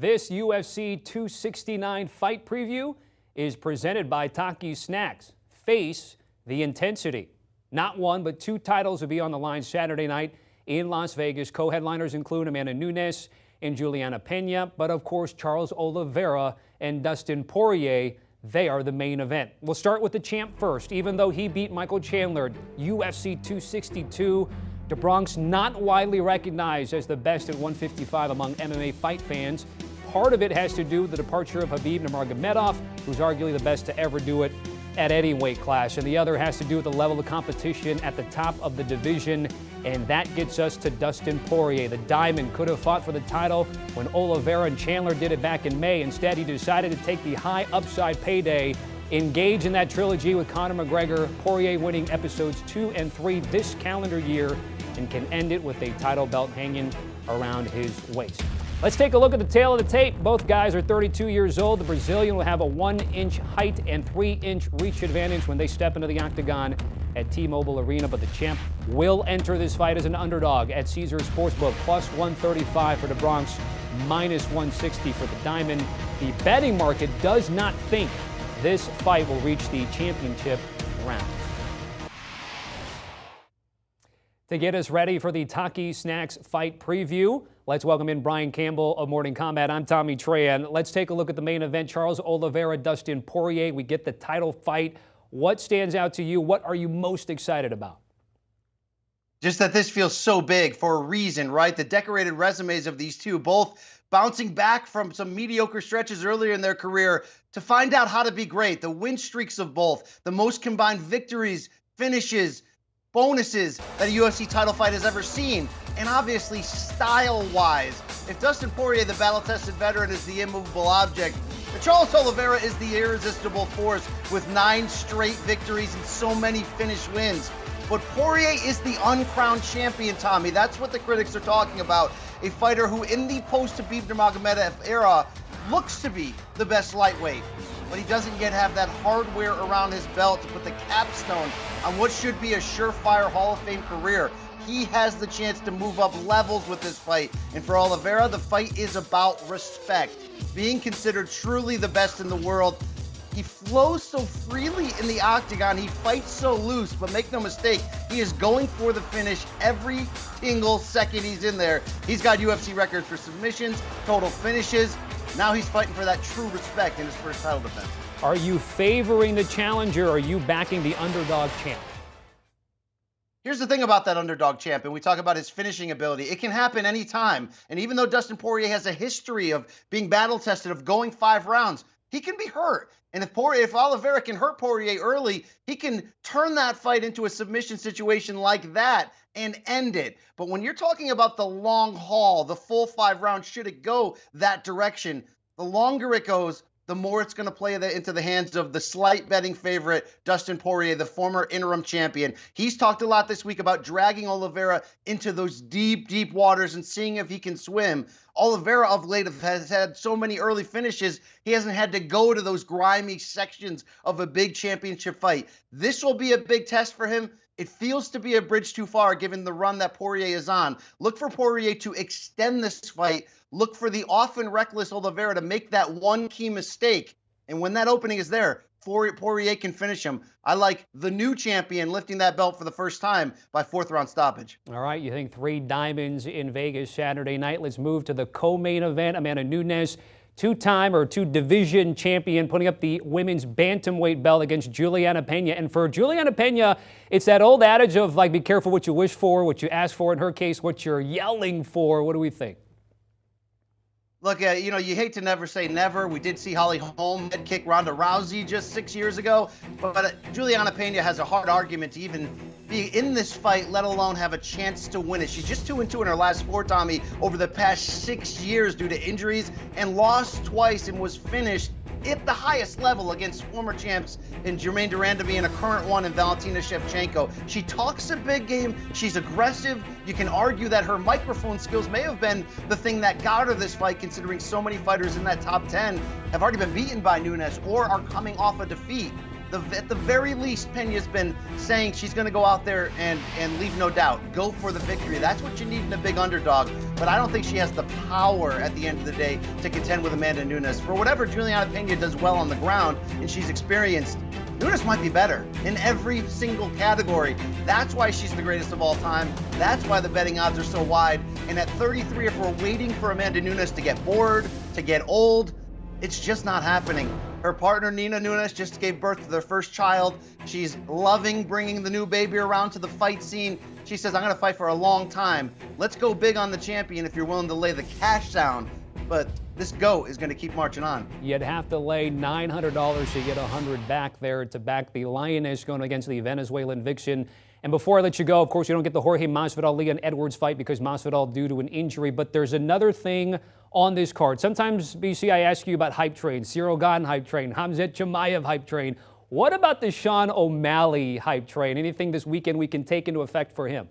This UFC 269 fight preview is presented by Takis Snacks. Face the intensity. Not one, but two titles will be on the line Saturday night in Las Vegas. Co-headliners include Amanda Nunes and Juliana Pena, but of course Charles Oliveira and Dustin Poirier. They are the main event. We'll start with the champ first. Even though he beat Michael Chandler, UFC 262, the Bronx not widely recognized as the best at 155 among MMA fight fans. Part of it has to do with the departure of Khabib Nurmagomedov, who's arguably the best to ever do it at any weight class, and the other has to do with the level of competition at the top of the division, and that gets us to Dustin Poirier. The Diamond could have fought for the title when Oliveira and Chandler did it back in May. Instead, he decided to take the high upside payday, engage in that trilogy with Conor McGregor, Poirier winning episodes 2 and 3 this calendar year, and can end it with a title belt hanging around his waist. Let's take a look at the tail of the tape. Both guys are 32 years old. The Brazilian will have a 1-inch height and 3-inch reach advantage when they step into the octagon at T-Mobile Arena, but the champ will enter this fight as an underdog at Caesars Sportsbook, plus 135 for the Bronx, minus 160 for the Diamond. The betting market does not think this fight will reach the championship round. To get us ready for the Takis Snacks fight preview, let's welcome in Brian Campbell of Morning Combat. I'm Tommy Tran. Let's take a look at the main event. Charles Oliveira, Dustin Poirier. We get the title fight. What stands out to you? What are you most excited about? Just that this feels so big for a reason, right? The decorated resumes of these two, both bouncing back from some mediocre stretches earlier in their career to find out how to be great. The win streaks of both, the most combined victories, finishes, bonuses that a UFC title fight has ever seen. And obviously, style-wise, if Dustin Poirier, the battle-tested veteran, is the immovable object, Charles Oliveira is the irresistible force with 9 straight victories and so many finish wins. But Poirier is the uncrowned champion, Tommy. That's what the critics are talking about. A fighter who, in the post-Khabib Nurmagomedov era, looks to be the best lightweight. But he doesn't yet have that hardware around his belt to put the capstone on what should be a surefire Hall of Fame career. He has the chance to move up levels with this fight. And for Oliveira, the fight is about respect. Being considered truly the best in the world. He flows so freely in the octagon. He fights so loose, but make no mistake, he is going for the finish every single second he's in there. He's got UFC records for submissions, total finishes. Now he's fighting for that true respect in his first title defense. Are you favoring the challenger, or are you backing the underdog champ? Here's the thing about that underdog champ, and we talk about his finishing ability. It can happen anytime. And even though Dustin Poirier has a history of being battle-tested, of going 5 rounds, he can be hurt. And if Oliveira can hurt Poirier early, he can turn that fight into a submission situation like that and end it. But when you're talking about the long haul, the full 5 rounds, should it go that direction, the longer it goes, the more it's going to play into the hands of the slight betting favorite, Dustin Poirier, the former interim champion. He's talked a lot this week about dragging Oliveira into those deep, deep waters and seeing if he can swim. Oliveira of late has had so many early finishes, he hasn't had to go to those grimy sections of a big championship fight. This will be a big test for him. It feels to be a bridge too far given the run that Poirier is on. Look for Poirier to extend this fight. Look for the often reckless Oliveira to make that one key mistake. And when that opening is there, Poirier can finish him. I like the new champion lifting that belt for the first time by 4th round stoppage. All right, you think 3 diamonds in Vegas Saturday night. Let's move to the co-main event. Amanda Nunes, 2 division champion, putting up the women's bantamweight belt against Juliana Pena. And for Juliana Pena, it's that old adage of, like, be careful what you wish for, what you ask for. In her case, what you're yelling for. What do we think? Look, you hate to never say never. We did see Holly Holm head kick Ronda Rousey just 6 years ago. But Juliana Pena has a hard argument to even be in this fight, let alone have a chance to win it. She's just 2-2 in her last 4, Tommy, over the past 6 years due to injuries, and lost twice and was finished at the highest level against former champs in Germaine Durandamy and a current one in Valentina Shevchenko. She talks a big game. She's aggressive. You can argue that her microphone skills may have been the thing that got her this fight, considering so many fighters in that top 10 have already been beaten by Nunes or are coming off a defeat. At the very least, Pena's been saying she's going to go out there and leave no doubt. Go for the victory. That's what you need in a big underdog. But I don't think she has the power at the end of the day to contend with Amanda Nunes. For whatever Juliana Pena does well on the ground and she's experienced, Nunes might be better in every single category. That's why she's the greatest of all time. That's why the betting odds are so wide. And at 33, if we're waiting for Amanda Nunes to get bored, to get old, it's just not happening. Her partner, Nina Nunes, just gave birth to their first child. She's loving bringing the new baby around to the fight scene. She says, I'm going to fight for a long time. Let's go big on the champion if you're willing to lay the cash down. But this GOAT is going to keep marching on. You'd have to lay $900 to get $100 back there to back the Lioness going against the Venezuelan Vixen. And before I let you go, of course, you don't get the Jorge Masvidal-Leon Edwards fight because Masvidal due to an injury. But there's another thing on this card. Sometimes, BC, I ask you about hype train. Cyril Gane hype train. Khamzat Chimaev hype train. What about the Sean O'Malley hype train? Anything this weekend we can take into effect for him?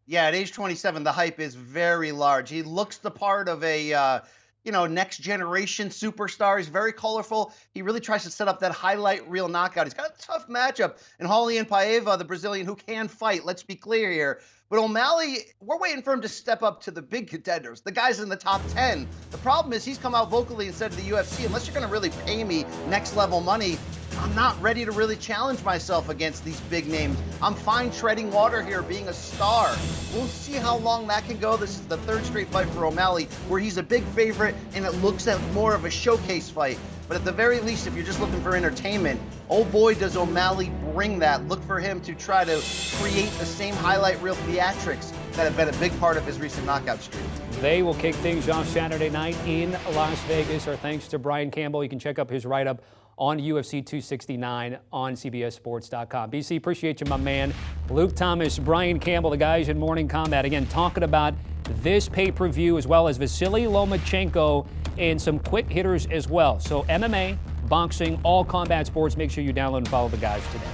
Yeah, at age 27, the hype is very large. He looks the part of a next generation superstar. He's very colorful. He really tries to set up that highlight reel knockout. He's got a tough matchup in Julian Paiva, the Brazilian, who can fight. Let's be clear here. But O'Malley, we're waiting for him to step up to the big contenders, the guys in the top 10. The problem is he's come out vocally and said to the UFC, unless you're going to really pay me next level money, I'm not ready to really challenge myself against these big names. I'm fine treading water here, being a star. We'll see how long that can go. This is the third straight fight for O'Malley where he's a big favorite and it looks like more of a showcase fight. But at the very least, if you're just looking for entertainment, oh boy, does O'Malley bring that. Look for him to try to create the same highlight reel theatrics that have been a big part of his recent knockout streak. They will kick things off Saturday night in Las Vegas. Our thanks to Brian Campbell. You can check up his write-up on UFC 269 on CBSSports.com. BC, appreciate you, my man. Luke Thomas, Brian Campbell, the guys in Morning Combat, again, talking about this pay-per-view as well as Vasily Lomachenko and some quick hitters as well. So MMA, boxing, all combat sports. Make sure you download and follow the guys today.